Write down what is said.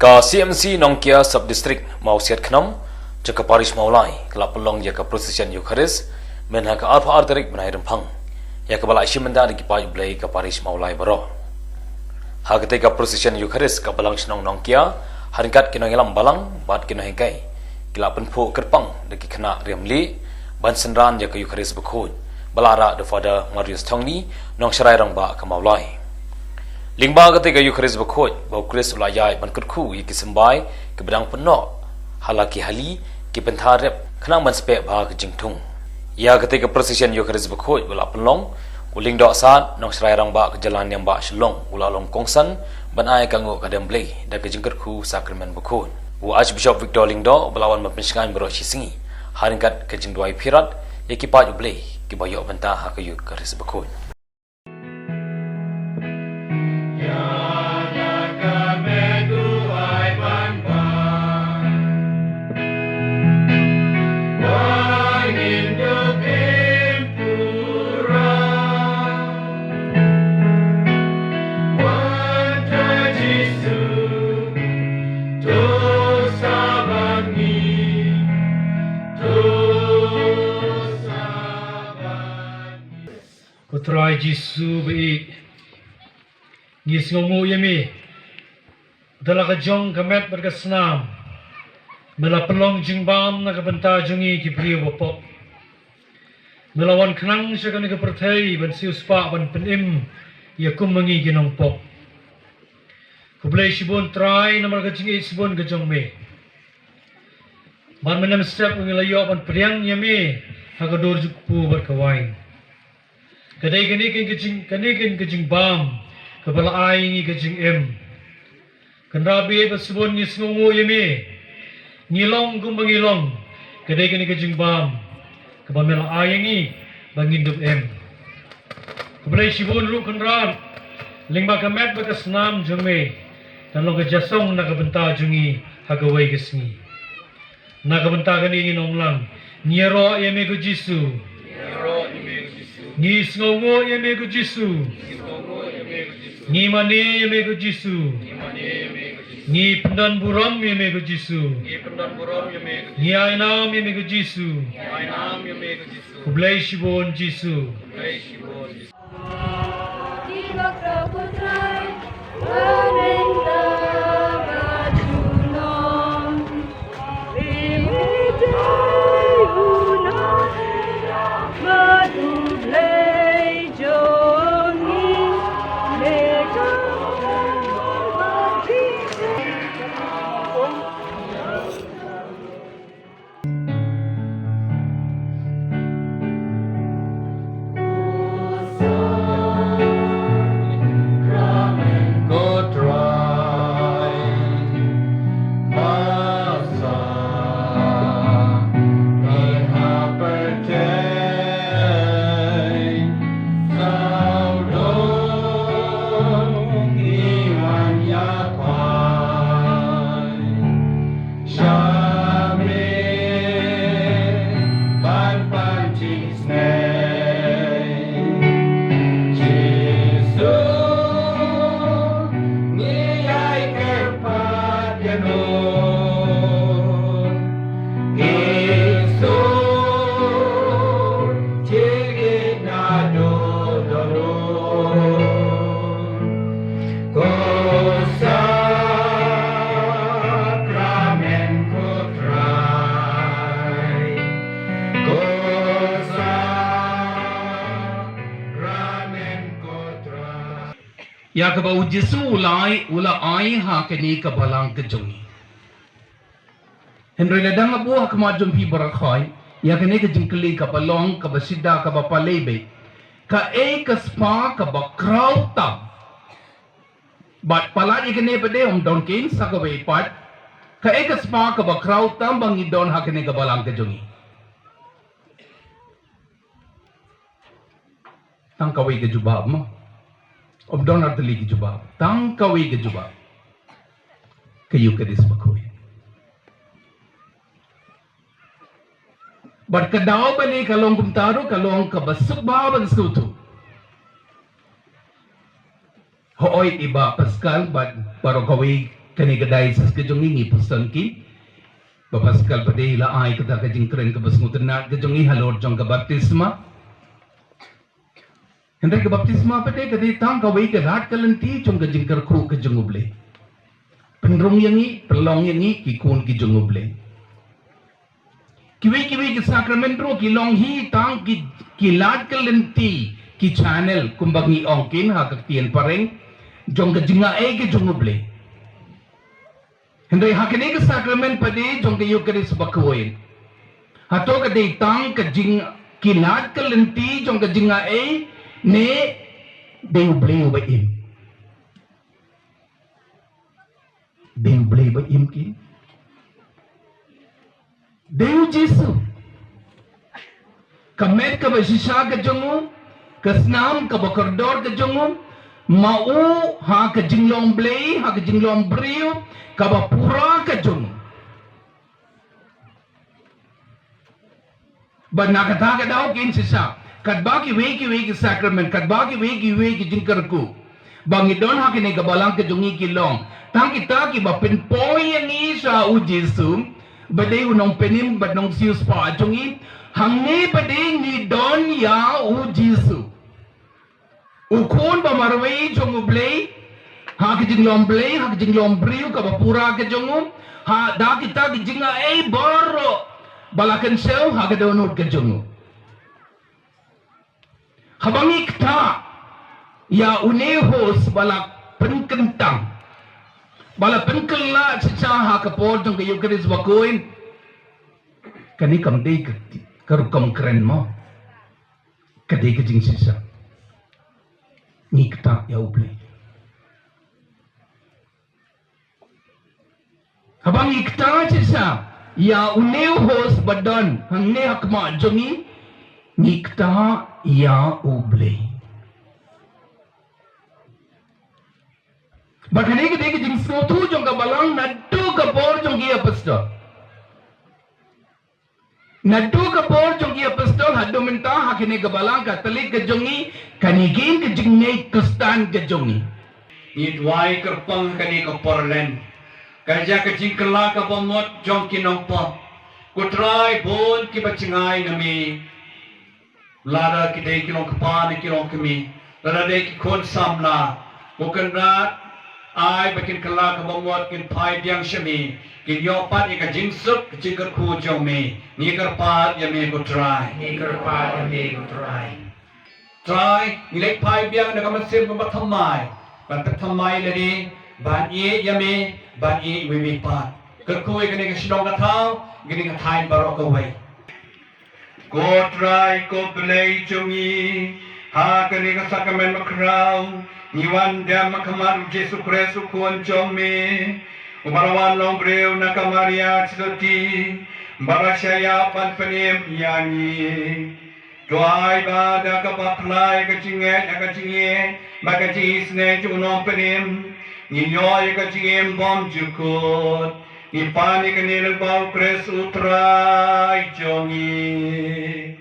Ka CMC Nongkia Sub-District Mausiat Khnam Jaka Parish Maulai Kelap Pelong Jaka Precision Eucharis Menha ka Alpha Arterik Benai Rempang Jaka Bala Ishimenda Di Kipai Blai Ka Parish Maulai Baro Hagate Ka Precision Eucharis Ka Balang Sinong Nongkia Haringkat Kinong Ilam Balang Bat Kinong Hingkai Kelap Penpo Kerpang Deki Kena Riamli Ban Senran Jaka Eucharis Bekhud Balara The Father Marius Tongni Nong Syarai Rangba Ka Maulai Lingba ketika Eucharis berkhut, bau Chris ulayai bankutku iki sembai ke bedang penok, halaki hali ke pentarep kenang banspek bah ke jingtung. Ya ketika precision Eucharis berkhut bela pelong, uling dok saat nong serai rang ba ke jalan yang ba shelong, ulalong kongsan ban ai kangu kadam blay dan ke jingkutku sakramen berkhut. Archbishop Victor Lingdo belawan mempensingan beroshi singi, haringkat ke jingduai pirat, ekipat blay ke bayok bentah ke Eucharis berkhut. Putra Yesus baik ngis ngomu yami dalam kejong kemet berkesenam mela pelong jingbam na kebenta jungi kibri bopok melawan kenang syakani kepertai ban siuspa ban penim ya kum mengi ginong pok kublai sibon trai namar kejingi sibon kejong me ban menam step ngelayo ban priang yami hagador jukpu berkawain kadai kani kejing bam kepala ai ni kejing em kenrabi besubun ni sengungu yemi ngilong gum bangilong kadai kani kejing bam kepala ai ni bangindup em kebalai sibun ru kenran lingba kamet bekasnam jome dan lo kejasong nak benta jungi hagawai kesni nak benta kani nonglang nyero yemi ku Jisu ni sengongo yeme ku Jisu ni mani yeme ku Jisu ni pendan buram yeme ku Jisu ni ainam yeme ku Jisu kublai shibon Jisu ya ke bau Yesus ulai ha ke ni ke balang ke jongi Henry ledang abu ha kema jompi barakhoi ya ke ni ke jingkli ke balong ke basida ke bapalebe ka ke spa ke bakrau tab bat pala ni ke ni pede don kin sa ke be pat ka ke spa ke bakrau tam bangi don ha ke ni ke balang ke jongi tang kawai ke jubab mo Om donar teli ke jubab, tang kawi ke jubab, kayu ke disbakoi. Berkedau bani kalong kumtaru kalong kabasuk baban skutu. Hoy iba Pascal but baru kawi kani kedai sas ke jongi ni pesan ki bapak sekal pada ila ai kata ke jingkren ke basmutna ke jongi halor jong ke baptisma hendak ke baptisma pada ke tang ka wei ke rat kalenti jong ke jingker kru ke jonguble penrong yang ni pelong yang ni ki kun ki jonguble kiwi ki sakramento ki long hi tang ki lat kalenti ki channel kumbangi ongkin ha ka tien pareng jong ke jinga e ke jonguble Hendai hakene ke sakramen padi jong ke Eucharis bakoin. Hato ke de tang ke jing kilat ke lenti jong ke jinga e ne de uble ba im. De uble ba im ki. Deus Jesu. Kamet ke basisa ke jongu, ke snam ke bakordor ke jongu, mau ha ke jinglong ble, ha ke jinglong brio, kaba pura ke jung. But nakata ka daw kin sisa. Kat baki weki sacrament, kat baki weki jingkarku. Bangi don ha kini kabalang ke jungi kilong. Tang kita ki ba pinpoy yang isa u Jesu. Badai unong penim badong sius pa jungi. Hangi badai ni don ya u Jesu. Ukun ba marway jungu blay. Ha ke jinglom blay, ha ke jinglom briu ka bapura ke jongu. Ha da kita ke jinga boro balakan sew ha ke donut ke jongu. Habangi kita ya unehos balak penkentang. Bala penkela seca ha ke por jong ke Eucharis bakoin. Kani kam dei ke karukam keren mo. Kadai ke jing sisa. Ni kita ya ublay. Habang ikta sisa ya uneu hos badan hangne hakma jongi nikta ya uble. Bakane ke dek jing sotu jong ka balang naddu ka por jong ki apostol. Naddu ka por jong ki apostol haddo minta hakine ka balang ka telik ke jongi kanigin ke jingne kristan ke jongi. Idwai kerpang kani ka porlen. Kerja kecing kelak ke bomot jong kinompa. Kutrai bon ki bacingai nami. Lada ki dei kilong kepan kilong kemi. Lada dei ki kon samla. Bukan rat ai bakin kelak ke bomot kin pai diang shami. Kin yopat ika jingsuk kecing kerku jong me. Ni kerpat ya me kutrai. Ni kerpat ya me kutrai. Try nilai pai biang nak masih membuat thamai. Bantak thamai lagi. Ban ye yame ban ye wiwi pat kerkui kene ke sidong katau gini ke thai barok away ko try ko play jungi ha kene ke sakamen makrau niwan dia makamar Jesu Kristus kuan jome umarawan long breu nakamaria choti barashaya pan penem yani doai ba da ka paplai ke cinge maka jisne juno penem ni nyoy ka jingem bom jukut ni pani ka nilang bau kres utrai jongi